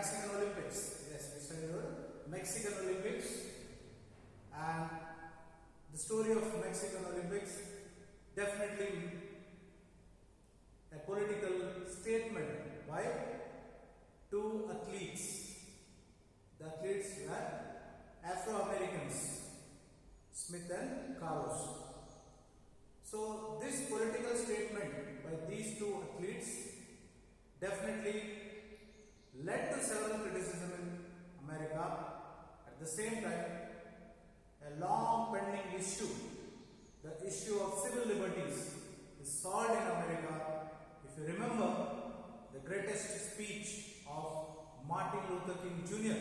Mexican Olympics. Yes, we studied Mexican Olympics and the story of Mexican Olympics. Definitely a political statement by two athletes. The athletes were Afro-Americans, Smith and Carlos. So this political statement by these two athletes definitely led to several criticism in America. At the same time, a long pending issue, the issue of civil liberties, is solved in America. If you remember the greatest speech of Martin Luther King Jr.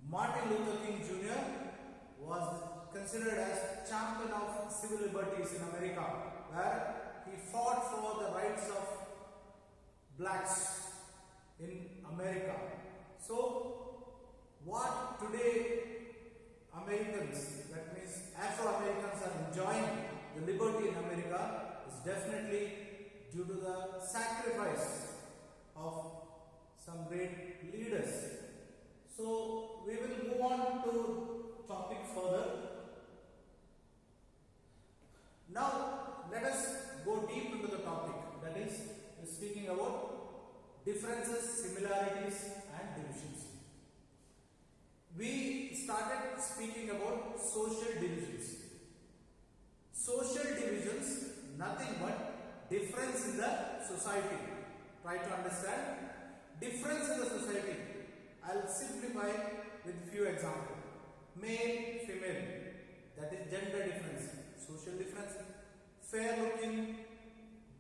Martin Luther King Jr. was considered as champion of civil liberties in America, where he fought for the rights of blacks in America. So what today Americans, that means Afro-Americans, are enjoying the liberty in America is definitely due to the sacrifice of some great leaders. So we will move on to topic further. Now let us go deep into the topic, that is speaking about differences, similarities and divisions. We started speaking about social divisions. Social divisions, nothing but difference in the society. Try to understand difference in the society. I'll simplify with few examples. Male, female, that is gender difference. Social difference. Fair looking,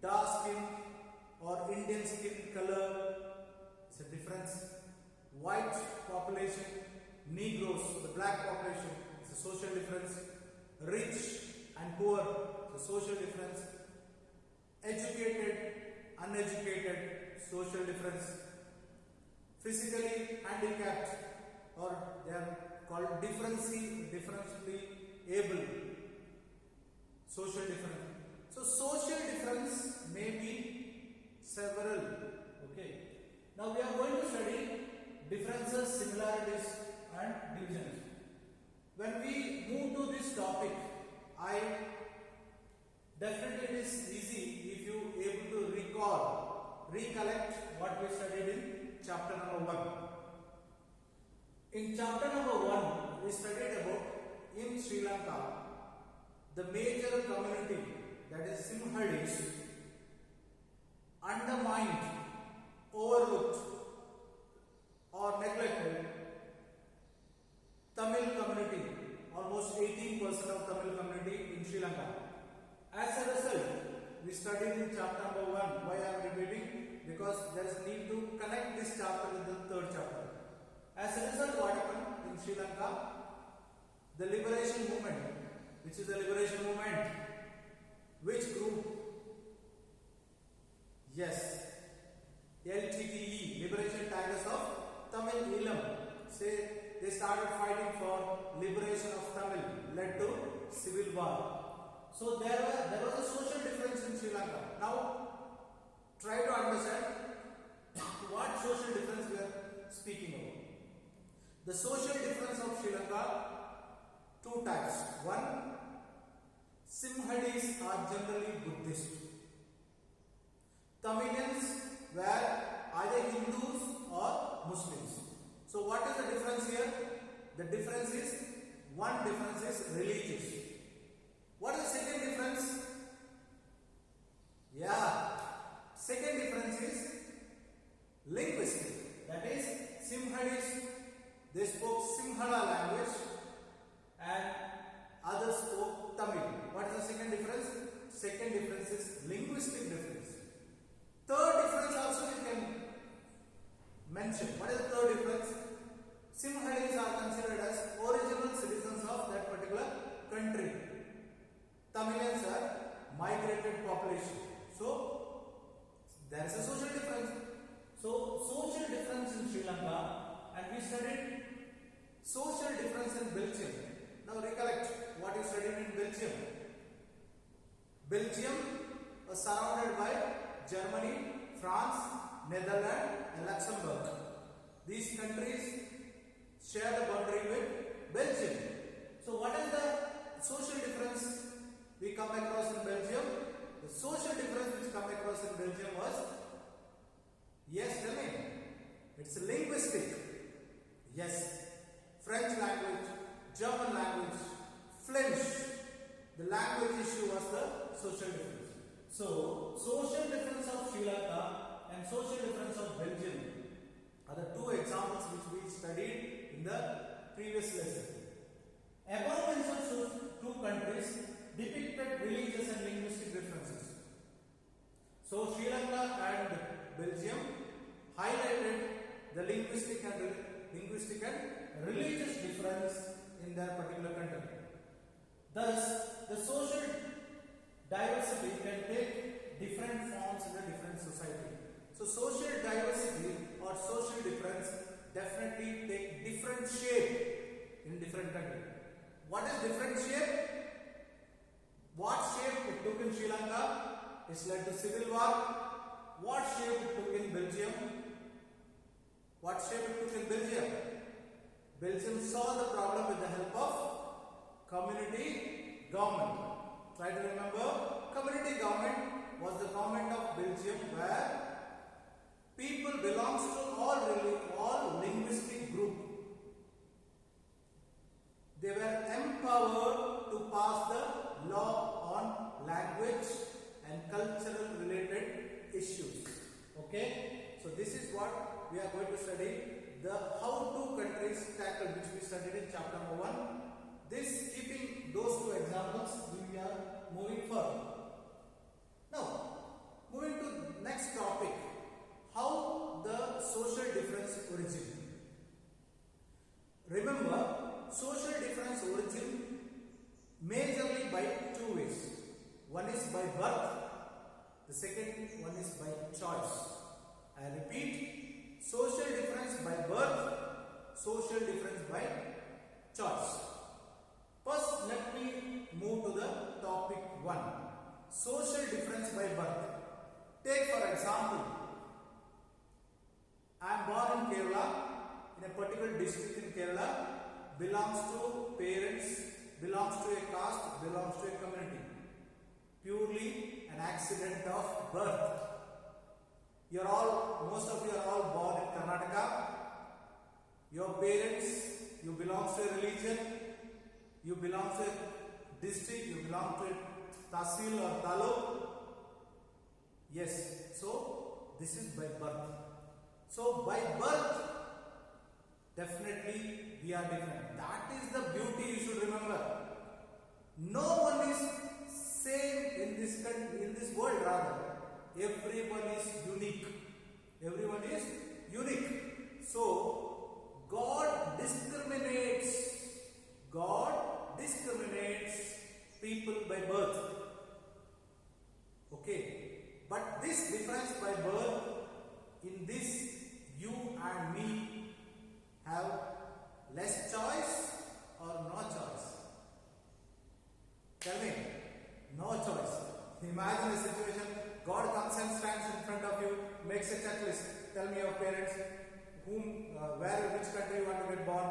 dark skin or Indian skin color is a difference. White population, Negroes, the black population, is a social difference. Rich and poor, is a social difference. Educated, uneducated, social difference. Physically handicapped, or they are called differentially able, social difference. So social difference may be several. Okay. Now we are going to study differences, similarities and divisions. When we move to this topic, definitely it is easy if you able to recollect what we studied in chapter number 1. In chapter number 1, we studied about in Sri Lanka, the major community, that is Sinhalese, undermined, overlooked or neglected Tamil community, almost 18% of Tamil community in Sri Lanka. As a result, we studied in chapter number 1. Why I am repeating? Because there is need to connect this chapter with the third chapter. As a result, what happened in Sri Lanka? The liberation movement. Which is the liberation movement? Which group? Yes, LTTE, Liberation Tigers of Tamil Eelam. Say they started fighting for liberation of Tamil, led to civil war. So there was a social difference in Sri Lanka. Now try to understand what social difference we are speaking about. The social difference of Sri Lanka, two types. One, Sinhalese are generally Buddhist. Tamilians were either Hindus or Muslims. So what is the difference here? The difference is, one difference is religious. What is the second difference? Yeah, second difference is linguistic. That is, Sinhalese, they spoke Sinhala language and others spoke Tamil. What is the second difference? Second difference is linguistic difference. Third difference also you can mention. What is the third difference? Sinhalese are considered as original citizens of that particular country. Tamilians are migrated population. So there is a social difference. So social difference in Sri Lanka, and we studied social difference in Belgium. Now recollect what you studied in Belgium. Belgium was surrounded by Germany, France, Netherlands and Luxembourg. These countries share the boundary with Belgium. So what is the social difference we come across in Belgium? The social difference which come across in Belgium was, yes, tell me, it's linguistic. Yes, French language, German language, Flemish. The language issue was the social difference. So, social difference of Sri Lanka and social difference of Belgium are the two examples which we studied in the previous lesson. Above mentioned two countries depicted religious and linguistic differences. So, Sri Lanka and Belgium highlighted the linguistic and religious difference in their particular country. Thus, the social diversity can take different forms in a different society. So, social diversity or social difference definitely take different shape in different countries. What is different shape? What shape it took in Sri Lanka? It's led to civil war. What shape it took in Belgium? What shape it took in Belgium? Belgium saw the problem with the help of community government. Try to remember, community government was the government of Belgium where people belongs to all linguistic group. They were empowered to pass the law on language and cultural related issues. Okay, so this is what we are going to study, the how two countries tackle, which we studied in chapter number 1. This, keeping those two examples, we are moving further. Now, moving to next topic, how the social difference origin. Remember, social difference origin majorly by two ways. One is by birth, the second one is by choice. I repeat, social difference by birth, social difference by choice. First, let me move to the topic 1. Social difference by birth. Take for example, I am born in Kerala, in a particular district in Kerala, belongs to parents, belongs to a caste, belongs to a community. Purely an accident of birth. Most of you are all born in Karnataka. Your parents, you belong to a religion, you belong to a district, you belong to a tahsil or taluk. Yes, so this is by birth. So by birth, definitely we are different. That is the beauty you should remember. No one is same in this world rather. Everyone is unique. Everyone is unique. So God discriminates people by birth. Okay. But this difference by birth, in this you and me have less choice or no choice? Tell me, no choice. Imagine a situation, God comes and stands in front of you, makes a checklist. Tell me your parents, which country you want to get born.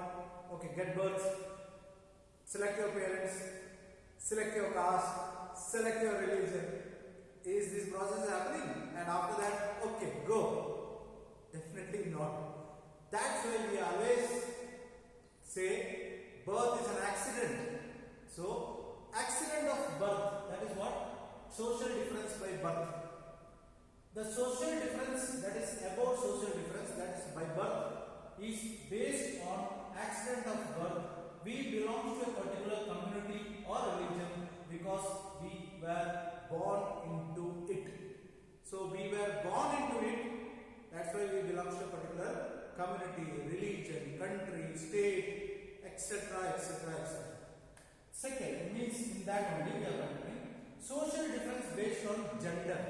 Okay, get birth. Select your parents, select your caste, select your religion. Is this process happening? And after that, okay, go. Definitely not. That's why we always say birth is an accident. So, accident of birth, that is what? Social difference by birth. The social difference, that is about social difference, that is by birth, is based on accident of birth. We belong to a particular community or religion because we were born into it. So we were born into it, that's why we belong to a particular community, religion, country, state, etc., etc., etc. Second, means in that only we are continuing. Social difference based on gender.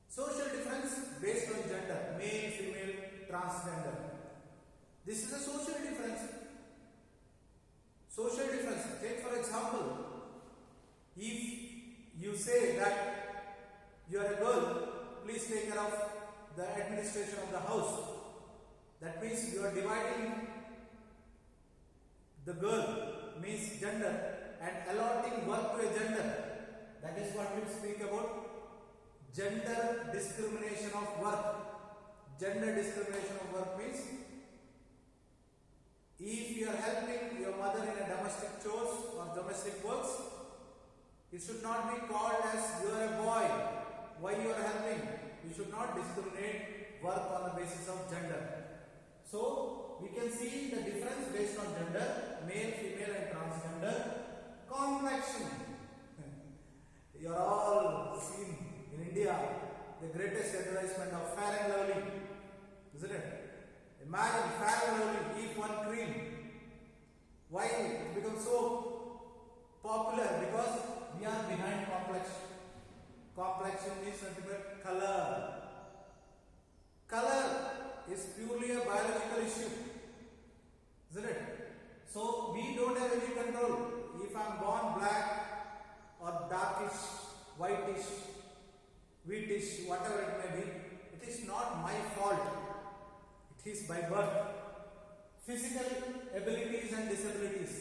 Social difference based on gender, male, female, transgender. This is a social difference. Social difference. Take for example, if you say that you are a girl, please take care of the administration of the house. That means you are dividing the girl, means gender, and allotting work to a gender. That is what we speak about gender discrimination of work. Gender discrimination of work means if you are helping your mother in a domestic chores or domestic works, it should not be called as you are a boy. Why you are helping? You should not discriminate work on the basis of gender. So we can see the difference based on gender, male, female and transgender. Complexion. You are all seen in India the greatest advertisement of Fair and Lovely, isn't it? Imagine Fair and Lovely, if one cream. Why it becomes so popular? Because we are behind complexion. Complexion means nothing but color. Color is purely a biological issue, isn't it? So we don't have any control. If I am born black or darkish, whitish, wheatish, whatever it may be, it is not my fault. It is by birth. Physical abilities and disabilities.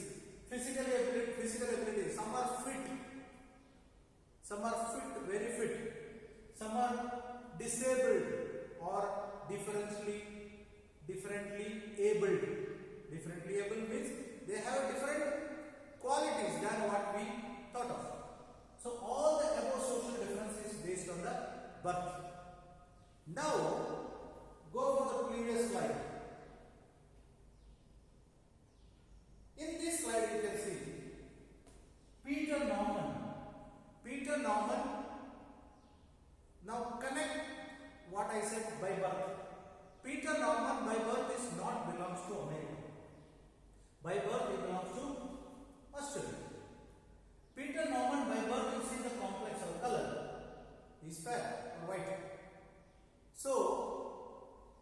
Physical abilities. Some are fit, very fit. Some are disabled or differently abled. Differently abled means they have different qualities than what we thought of. So all the above social difference is based on the birth. Now go for the previous slide. In this slide you can see Peter Norman. Peter Norman. Now connect what I said by birth. Peter Norman by birth is not belongs to America. By birth he belongs to Australia. Peter Norman by birth, you see the complex of color. He is fair or white. So,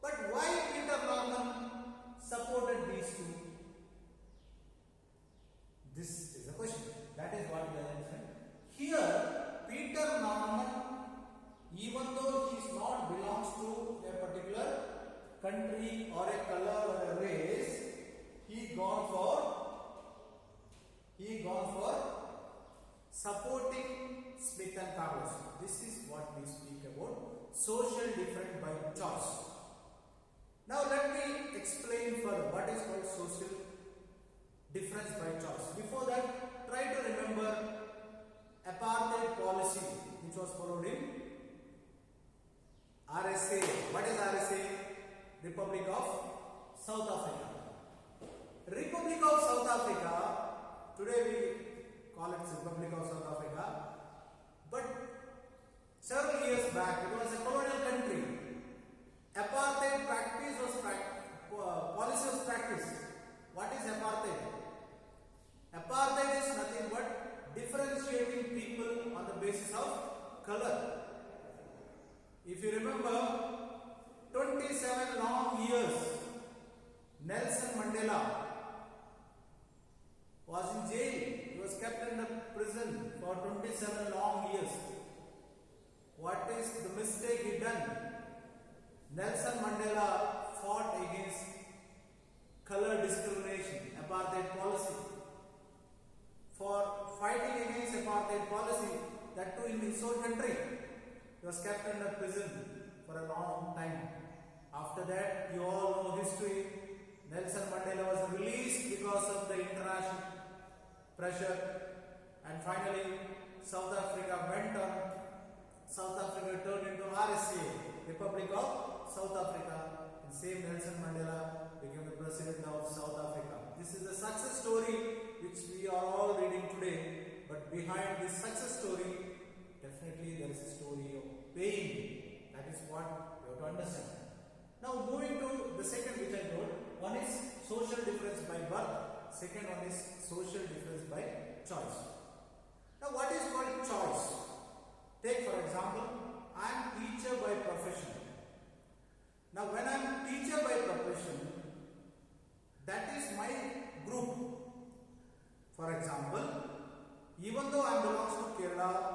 but why Peter Norman supported these two? This is the question. That is what we are answering. Here, Peter Norman, even though he is not belongs to a particular country or a color or a race, he gone for supporting Smith and Carlos. This is what we speak about social difference by choice. Now let me explain further what is called social difference by choice. Before that, try to remember apartheid policy which was followed in RSA. What is RSA? Republic of South Africa. Republic of South Africa, today we call it Republic of South Africa, but several years back it was a colonial country. Apartheid policy was practiced. What is apartheid? Apartheid is nothing but differentiating people on the basis of color. If you remember, 27 long years, Nelson Mandela was in jail. He was kept in the prison for 27 long years. What is the mistake he done? Nelson Mandela fought against color discrimination, apartheid policy. For fighting against apartheid policy, that too in his own country, he was kept in the prison for a long time. After that, you all know history. Nelson Mandela was released because of the international pressure, and finally South Africa went on. South Africa turned into RSA, Republic of South Africa, and same Nelson Mandela became the president of South Africa. This is a success story which we are all reading today, but behind this success story, definitely there is a story of pain. That is what you have to understand. Now moving to the second which I told, one is social difference by birth, second one is social difference by choice. Now what is called choice? Take for example, I am teacher by profession. Now when I am teacher by profession, that is my group. For example, even though I belongs to Kerala,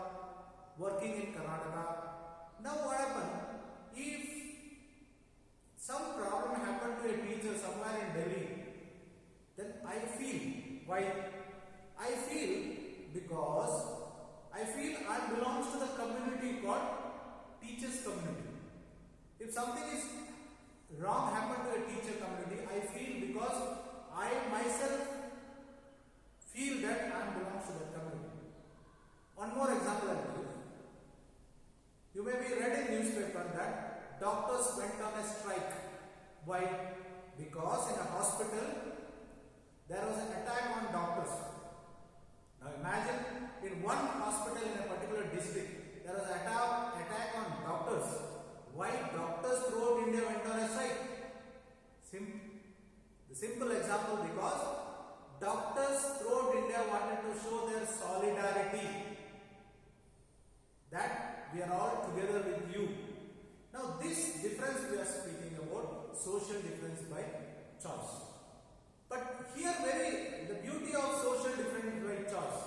working in Karnataka, now what happened? If some problem happened to a Then I feel. Why? I feel because I feel I belongs to the community called teachers community. If something is wrong happened to a teacher community, I feel because I myself feel that I belongs to that community. One more example I will give. You may be read in newspaper that doctors went on a strike. Why? Because in a hospital there was an attack on doctors. Now imagine in one hospital in a particular district there was an attack on doctors. Why doctors throughout India went on a strike? The simple example, because doctors throughout India wanted to show their solidarity, that we are all together with you. Now this difference we are speaking about, social difference by choice. But here the beauty of social difference by choice.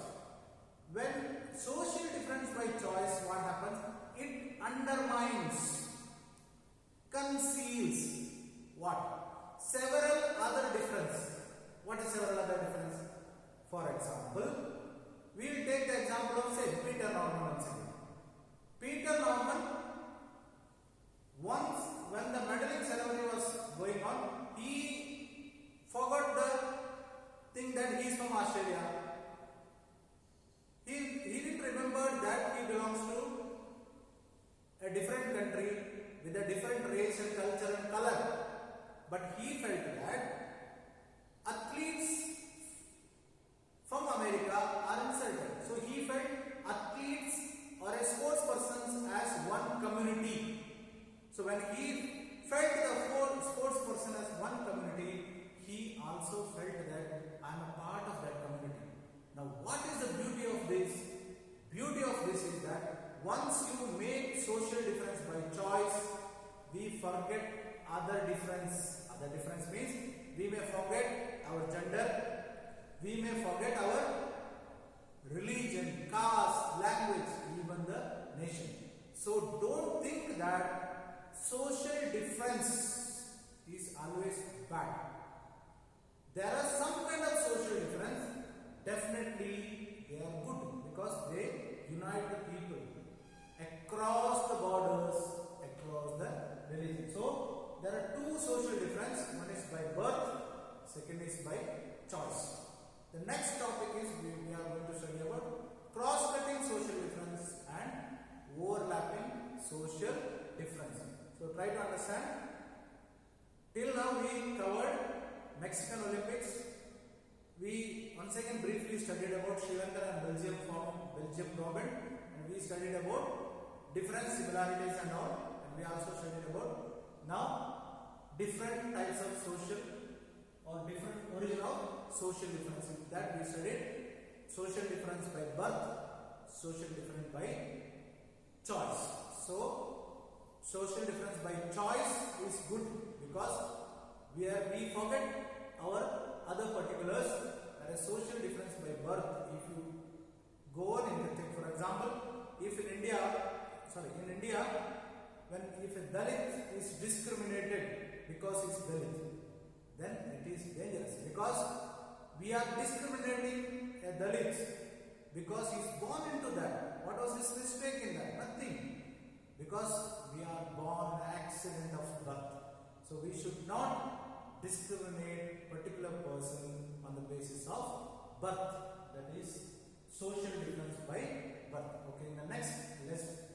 When social difference by choice, what happens? It undermines, conceals what? Several other differences. What is several other difference? For example, we will take the example of say Peter Norman once again. Peter Norman, once when the medaling ceremony was going on, he forgot the thing that he is from Australia. He didn't remember that he belongs to a different country with a different race and culture and color. But he felt that athletes from America are insulted. So he felt athletes or a sports persons as one community. So when he felt the sports person as one community, he also felt that I am a part of that community. Now what is the beauty of this? Beauty of this is that once you make social difference by choice, we forget other difference. Other difference means we may forget our gender, we may forget our religion, caste, language, even the nation. So don't think that social difference is always bad. There are some kind of social difference, definitely they are good because they unite the people across the borders, across the religion. So there are two social difference, one is by birth, second is by choice. The next topic is we are going to study about cross-cutting social difference and overlapping social difference. So try to understand. Till now we covered Mexican Olympics. We once again briefly studied about Sri Lanka and Belgium government, and we studied about different similarities and all, and we also studied about now different types of social or different origin of social difference. That we studied social difference by birth, social difference by choice. So social difference by choice is good because we forget our other particulars. That is social difference by birth. If you go on in the thing, for example, if in India, when if a Dalit is discriminated because he is Dalit, then it is dangerous because we are discriminating a Dalit because he is born into that. What was his mistake in that? Nothing. Because we are born an accident of birth. So we should not discriminate particular person on the basis of birth. That is social difference by birth. Okay, in the next lesson